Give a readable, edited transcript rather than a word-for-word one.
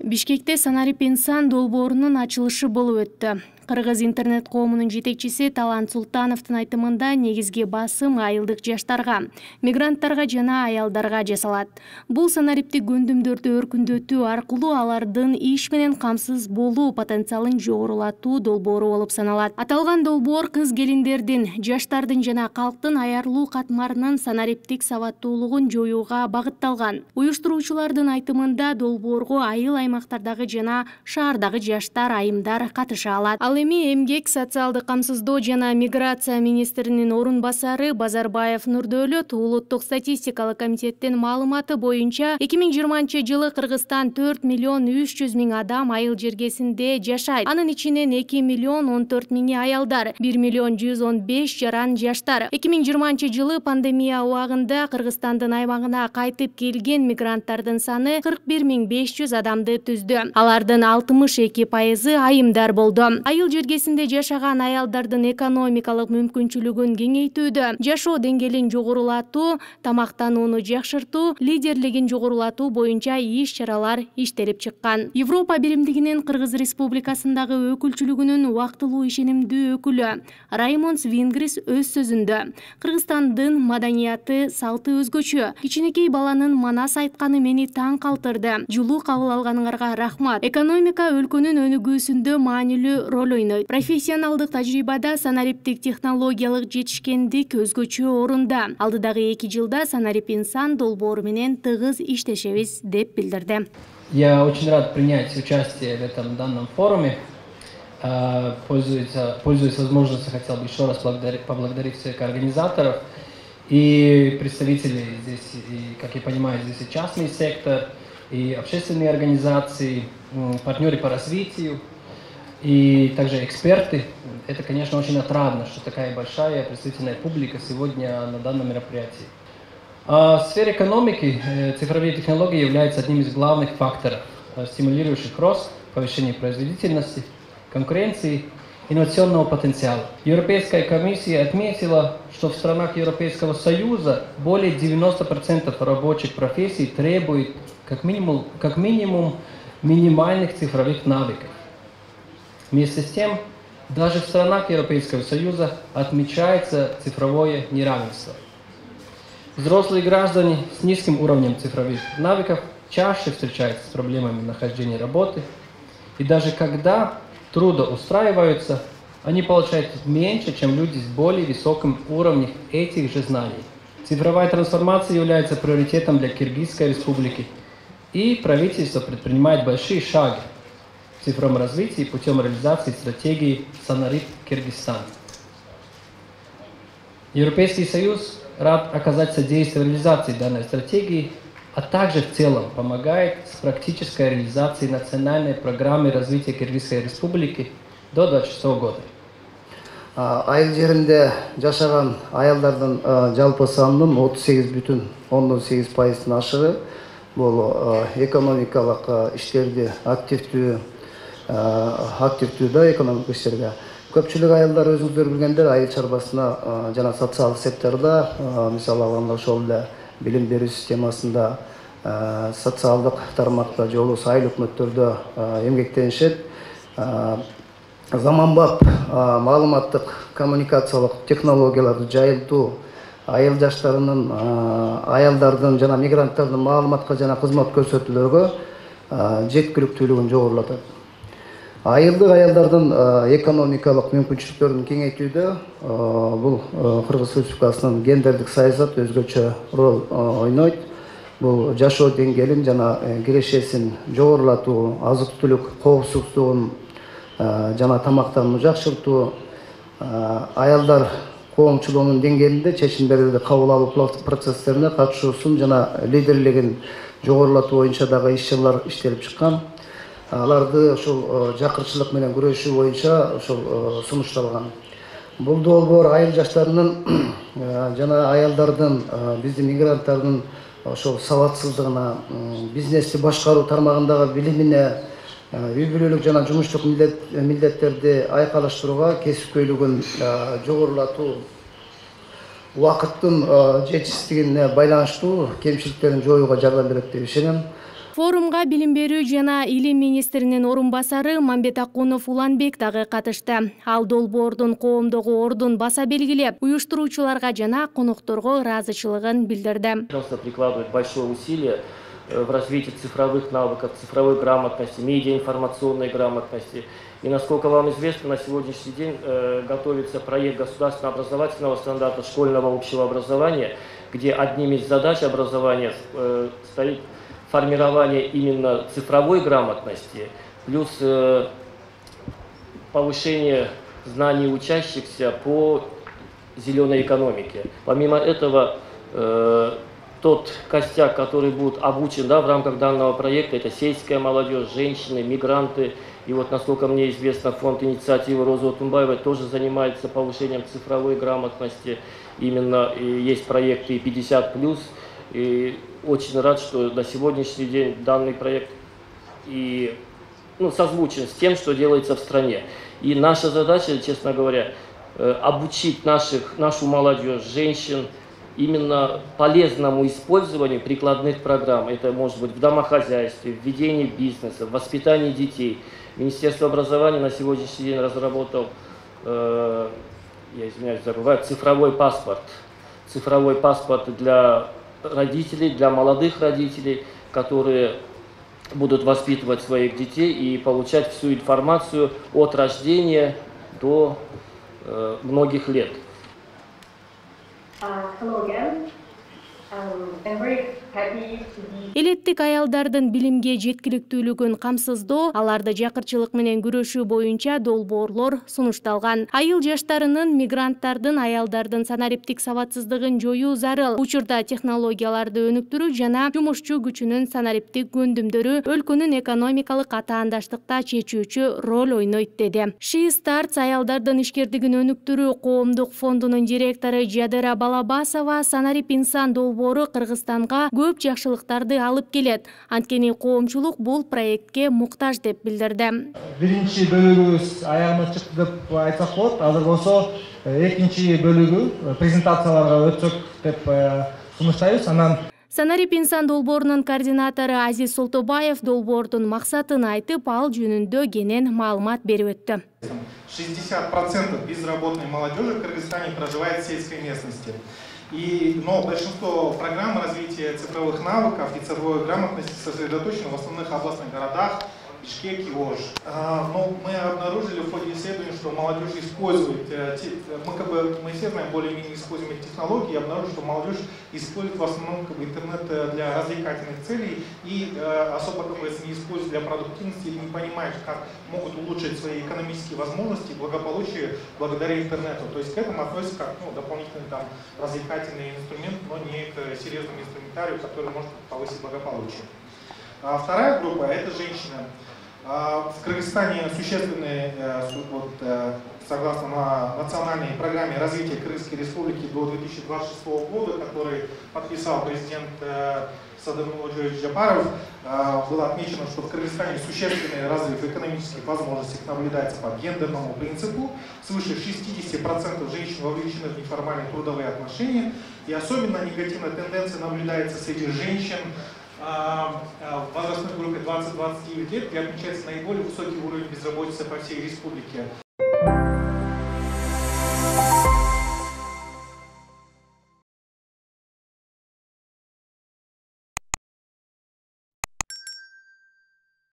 Бишкекте Санарип инсан долбоорунун ачылышы болуп өттү. Кыргыз интернет коомунун жетекчиси Талант Султановдун айтымында негизги басым айылдык жаштарга, мигранттарга жана аялдарга жасалат. Бул санариптик көндүмдөрдү өркүндөтүү аркылуу алардын иш менен камсыз болуу потенциалын жогорулатуу долбоору болуп саналат. Аталган долбоор кыз келиндердин, жаштардын жана калктын аярлуу катмарынын санариптик сабаттуулугун жоюуга багытталган. Уюштуруучулардын айтымында долбоорго айыл аймактардагы жана шаардагы жаштар, айымдар катыша алат. Ал эми эмгек, социалдык камсыздоо жана миграция министринин орун басары Базарбаев Нурдөөлөт улуттук статистикалык комитеттин маалыматы боюнча 2020-жылы Кыргызстан 4 миллион 300 миң адам айыл жергесинде жашайт. Анын ичинен 2 миллион 14 миңи аялдар, 1 миллион 115 жаран жаштар. 2020-жылы пандемия убагында Кыргызстандын аймагына кайтып келген мигранттардын саны 41 500 адамды түздү. Алардын 62% айымдар болду. Айыл жергесинде жашаган аялдардын экономикалык мүмкүнчүлүгүн кеңейтүүдө, жашоо деңгээлин жогорулатуу, тамактанууну жакшыртуу, лидерлигин жогорулатуу боюнча иш-чаралар иштелип чыккан. Европа биримдигинин Кыргыз Республикасындагы өкүлчүлүгүнүн убактылуу ишенимдүү өкүлү Раймонд Вингрис өз сөзүндө Кыргызстандын маданияты, салты өзгөчө. Кичинекей баланын манас айтканы мени таң калтырды. Жылуу кабыл алганыңарга рахмат. Экономика өлкөнүн өнүгүүсүндө маанилүү роль ойнойт. Профессионалдык тажрыйбада санариптик технологиялык жетишкендик өзгөчө орунда. Алдыдагы 2 жылда Санарип инсан долбоору менен тыгыз иштешебиз деп билдирди. Я очень рад принять участие в этом данном форуме. Пользуясь возможностью, хотел бы еще раз поблагодарить всех организаторов и представителей здесь, и, как я понимаю, здесь и частный сектор, и общественные организации, партнеры по развитию, и также эксперты. Это, конечно, очень отрадно, что такая большая представительная публика сегодня на данном мероприятии. В сфере экономики цифровые технологии являются одним из главных факторов, стимулирующих рост, повышение производительности, конкуренции, инновационного потенциала. Европейская комиссия отметила, что в странах Европейского Союза более 90% рабочих профессий требует как минимум минимальных цифровых навыков. Вместе с тем, даже в странах Европейского Союза отмечается цифровое неравенство. Взрослые граждане с низким уровнем цифровых навыков чаще встречаются с проблемами нахождения работы, и даже когда трудоустраиваются, они получают меньше, чем люди с более высоким уровнем этих же знаний. Цифровая трансформация является приоритетом для Киргизской республики, и правительство предпринимает большие шаги в цифровом развитии путем реализации стратегии Санарип Киргизстан. Европейский Союз рад оказать содействие реализации данной стратегии, а также в целом помогает с практической реализацией национальной программы развития Киргизской республики до 2026 года. Айыл жеринде жашаган аялдардын жалпы санынын 38,8% ашыгы бул экономикалык иштерди активдүү да экономикалык иштерге. Көпчүлүк аялдар өзүңүздөр билгендер айыл чарбасына жана социалдык секторда, мисалы алганда ошол эле билим берүү системасында, социалдык тармакта, жолу сайыл өкмөттөрдө эмгектенишет. Заманбап маалыматтык коммуникациялык технологияларды жайылтуу айыл жаштарынын, аялдардын жана мигранттардын маалыматка жана кызмат көрсөтүүлөргө жеткиликтүүлүгүн жогорулатат. Айылдык аялдардын экономикалык мүмкүнчүлүктөрүн кеңейтүүдө бул Кыргыз Республикасынын гендердик саясат өзгөчө роль ойнойт. Бул жашоо деңгээлин жана кирешесин жогорулатуу, азык-түлүк коопсуздугун жана тамактанууну жакшыртуу, аялдар коомчулугунун деңгээлинде чечимдерди кабыл алуу процесстерине катышуусун жана лидерлигин жогорулатуу боюнча дагы иш-чаралар иштелип чыккан. Аларды ошол жакырчылык менен күрөшүү боюнча ошол сунушталган. Бул долбоор айыл жаштарынын жана аялдардын, биздин мигранттардын ошол сабатсыздыгына, бизнести башкаруу тармагындагы билимине, үй бүлөлүк жана жумуштук милдеттерди айкалыштырууга, кесипкөйлүгүн жогорулатуу, убакыттын жетишсиздигине байланыштуу кемчиликтерин жоюуга жардам берет деп ишенем. Форумга билим берүү жана илим министринин орун басары Мамбетакунов Уланбек дагы катышты. Ал долбоордун коомдогу ордун баса белгилеп, уюштуруучуларга жана конокторго ыраазычылыгын билдирди. Прикладывает большое усилие в развитии цифровых навыков, цифровой грамотности, медиаинформационной грамотности. И насколько вам известно, на сегодняшний день готовится проект государственного образовательного стандарта школьного общего образования, где одним из задач образования стоит формирование именно цифровой грамотности, плюс повышение знаний учащихся по зеленой экономике. Помимо этого, тот костяк, который будет обучен в рамках данного проекта, это сельская молодежь, женщины, мигранты. И вот, насколько мне известно, фонд инициативы Розы Тумбаевой тоже занимается повышением цифровой грамотности. Именно есть проекты 50+. И очень рад, что на сегодняшний день данный проект созвучен с тем, что делается в стране. И наша задача, честно говоря, обучить нашу молодежь, женщин, именно полезному использованию прикладных программ. Это может быть в домохозяйстве, в ведении бизнеса, в воспитании детей. Министерство образования на сегодняшний день разработал, цифровой паспорт. Цифровой паспорт для родителей, для молодых родителей, которые будут воспитывать своих детей и получать всю информацию от рождения до многих лет. Hello again. I'm very happy to be. Элеттик аялдардын билимге жеткиликтүүлүгүн камсыздоо, аларды жакырчылык менен күрөшүү боюнча долбоорлор сунушталган. Айыл жаштарынын, мигранттардын, аялдардын санариптик сабатсыздыгын жоюу зарыл. Учурда технологияларды өнүктүрүү жана жумушчу күчүнүн санариптик көндүмдөрү өлкөнүн экономикалык атаандаштыкта чечүүчү роль ойнойт деди. She Starts аялдардын ишкердигин өнүктүрүү коомдук фондунун директору Жадыра Балабасова санарип инсан долбоору Кыргызстанга көп жакшылыктарды алып келет. Анткени коомчулук бул проектке муктаж деп билдирди. Биринчи бөлүгүбүз аягына чыкты деп айтсак болот. Азыр болсо экинчи бөлүгү презентацияларга өтсөк деп сунуштайбыз. Санарип инсан долбоорунун координатору Азиз Солтобаев долбоордун максатын айтып, ал жөнүндө кенен маалымат берип өттү. 60% безработной молодежи в Кыргызстане проживает в сельской местности. Но большинство программ развития цифровых навыков и цифровой грамотности сосредоточено в основных областных городах Бишкек и Ош. Но мы обнаружили в ходе исследований, что молодежь использует, мы все знаем, более-менее используем эти технологии, и обнаружили, что молодежь использует в основном интернет для развлекательных целей и особо не использует для продуктивности или не понимает, как могут улучшить свои экономические возможности и благополучие благодаря интернету. То есть к этому относится как дополнительный развлекательный инструмент, но не к серьезному инструментарию, который может повысить благополучие. Вторая группа – это женщины. В Кыргызстане существенные, согласно национальной программе развития Кыргызской республики до 2026 года, который подписал президент Садыр Нурматович Джапаров, было отмечено, что в Кыргызстане существенный разрыв экономических возможностей наблюдается по гендерному принципу. Свыше 60% женщин вовлечены в неформальные трудовые отношения. И особенно негативная тенденция наблюдается среди женщин в возрастной группе 20-29 лет, где отмечается наиболее высокий уровень безработицы по всей республике.